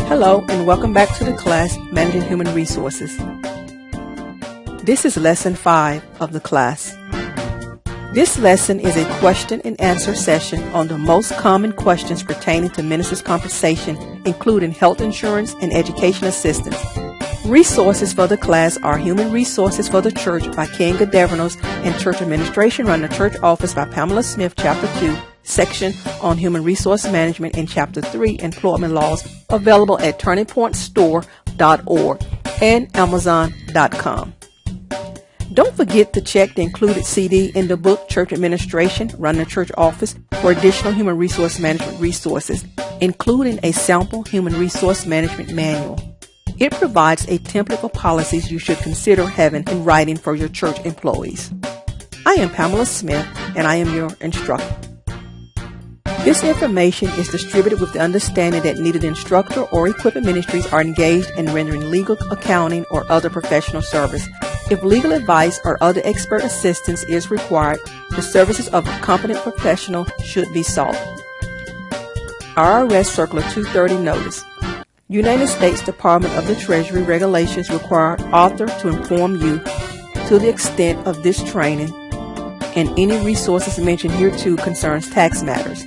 Hello and welcome back to the class, Managing Human Resources. This is Lesson 5 of the class. This lesson is a question and answer session on the most common questions pertaining to ministers' compensation, including health insurance and education assistance. Resources for the class are Human Resources for the Church by Ken Gadevernos and Church Administration Run the Church Office by Pamela Smith, Chapter 2, section on Human Resource Management, and Chapter 3, Employment Laws, available at turningpointstore.org and amazon.com. Don't forget to check the included CD in the book Church Administration Run the Church Office for additional human resource management resources, including a sample human resource management manual. It provides a template for policies you should consider having in writing for your church employees. I am Pamela Smith, and I am your instructor. This information is distributed with the understanding that neither the instructor or equipment ministries are engaged in rendering legal, accounting, or other professional service. If legal advice or other expert assistance is required, the services of a competent professional should be sought. IRS Circular 230 Notice. United States Department of the Treasury regulations require author to inform you to the extent of this training and any resources mentioned hereto concerns tax matters.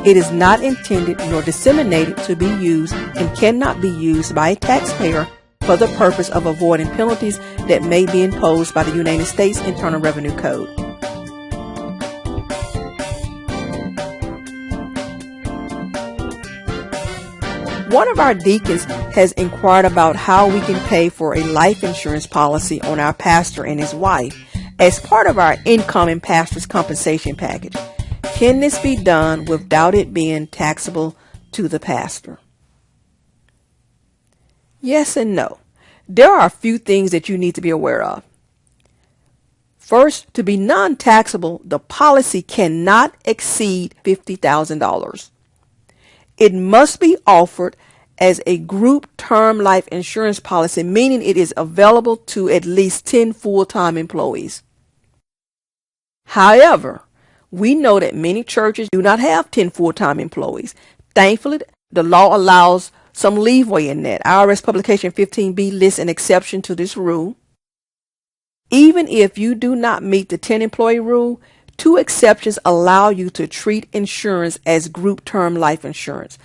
It is not intended nor disseminated to be used and cannot be used by a taxpayer for the purpose of avoiding penalties that may be imposed by the United States Internal Revenue Code. One of our deacons has inquired about how we can pay for a life insurance policy on our pastor and his wife as part of our incoming pastor's compensation package. Can this be done without it being taxable to the pastor? Yes and no. There are a few things that you need to be aware of. First, to be non-taxable, the policy cannot exceed $50,000. It must be offered as a group term life insurance policy, meaning it is available to at least 10 full-time employees. However, we know that many churches do not have 10 full-time employees. Thankfully, the law allows some leeway in that. IRS Publication 15B lists an exception to this rule. Even if you do not meet the 10-employee rule, 2 exceptions allow you to treat insurance as group term life insurance.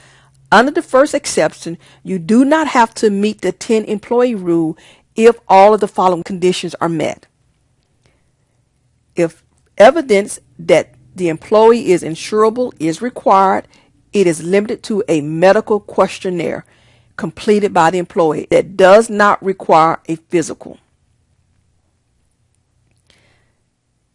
Under the first exception, you do not have to meet the 10-employee rule if all of the following conditions are met. If evidence that the employee is insurable is required, it is limited to a medical questionnaire completed by the employee that does not require a physical.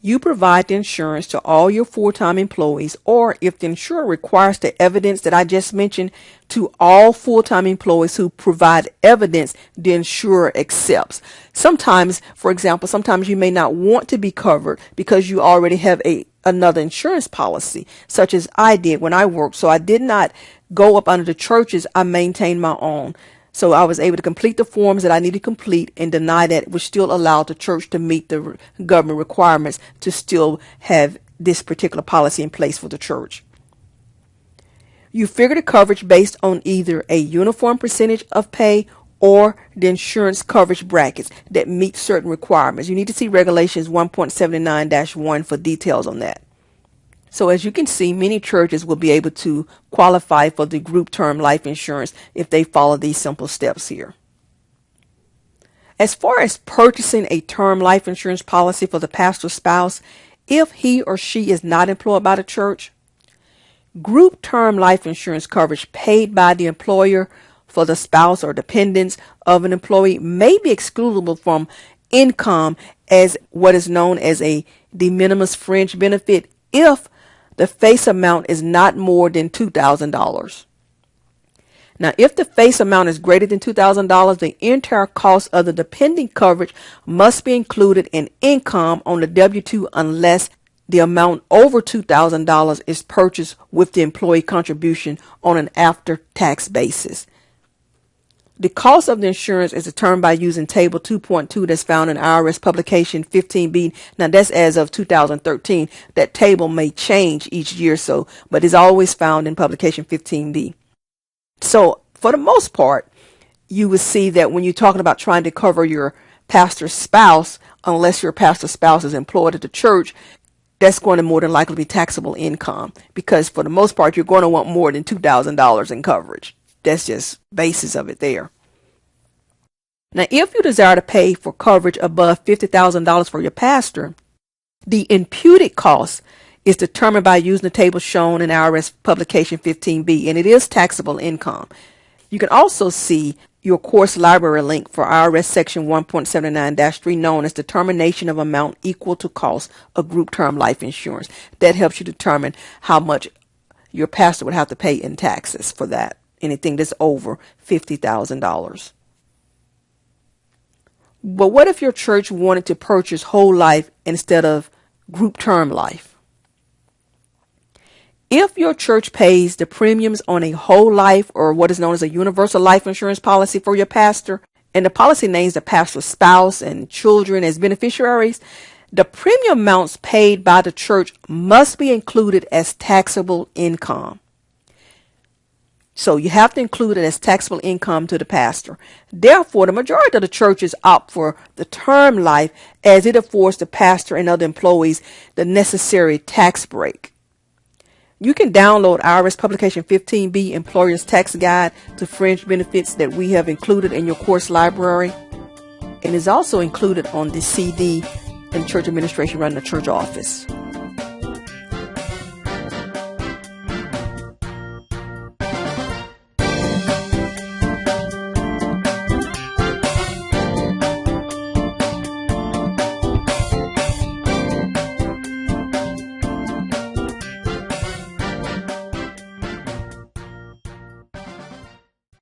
You provide the insurance to all your full-time employees, or if the insurer requires the evidence that I just mentioned, to all full-time employees who provide evidence, the insurer accepts. Sometimes, for example, sometimes you may not want to be covered because you already have another insurance policy, such as I did when I worked. So I did not go up under the churches. I maintained my own. So I was able to complete the forms that I needed to complete and deny that, which still allowed the church to meet the government requirements to still have this particular policy in place for the church. You figure the coverage based on either a uniform percentage of pay or the insurance coverage brackets that meet certain requirements. You need to see Regulations 1.79-1 for details on that. So as you can see, many churches will be able to qualify for the group term life insurance if they follow these simple steps here. As far as purchasing a term life insurance policy for the pastor's spouse, if he or she is not employed by the church, group term life insurance coverage paid by the employer for the spouse or dependents of an employee may be excludable from income as what is known as a de minimis fringe benefit if the face amount is not more than $2,000. Now, if the face amount is greater than $2,000, the entire cost of the dependent coverage must be included in income on the W-2 unless the amount over $2,000 is purchased with the employee contribution on an after-tax basis. The cost of the insurance is determined by using Table 2.2 that's found in IRS Publication 15B. Now, that's as of 2013. That table may change each year, but is always found in Publication 15B. So for the most part, you would see that when you're talking about trying to cover your pastor's spouse, unless your pastor's spouse is employed at the church, that's going to more than likely be taxable income, because for the most part, you're going to want more than $2,000 in coverage. That's just basis of it there. Now, if you desire to pay for coverage above $50,000 for your pastor, the imputed cost is determined by using the table shown in IRS Publication 15B, and it is taxable income. You can also see your course library link for IRS Section 1.79-3, known as determination of amount equal to cost of group term life insurance. That helps you determine how much your pastor would have to pay in taxes for that, anything that's over $50,000. But what if your church wanted to purchase whole life instead of group term life? If your church pays the premiums on a whole life, or what is known as a universal life insurance policy for your pastor, and the policy names the pastor's spouse and children as beneficiaries, the premium amounts paid by the church must be included as taxable income. So you have to include it as taxable income to the pastor. Therefore, the majority of the churches opt for the term life, as it affords the pastor and other employees the necessary tax break. You can download IRS Publication 15B Employer's Tax Guide to Fringe Benefits that we have included in your course library, and is also included on the CD in Church Administration Running the Church Office.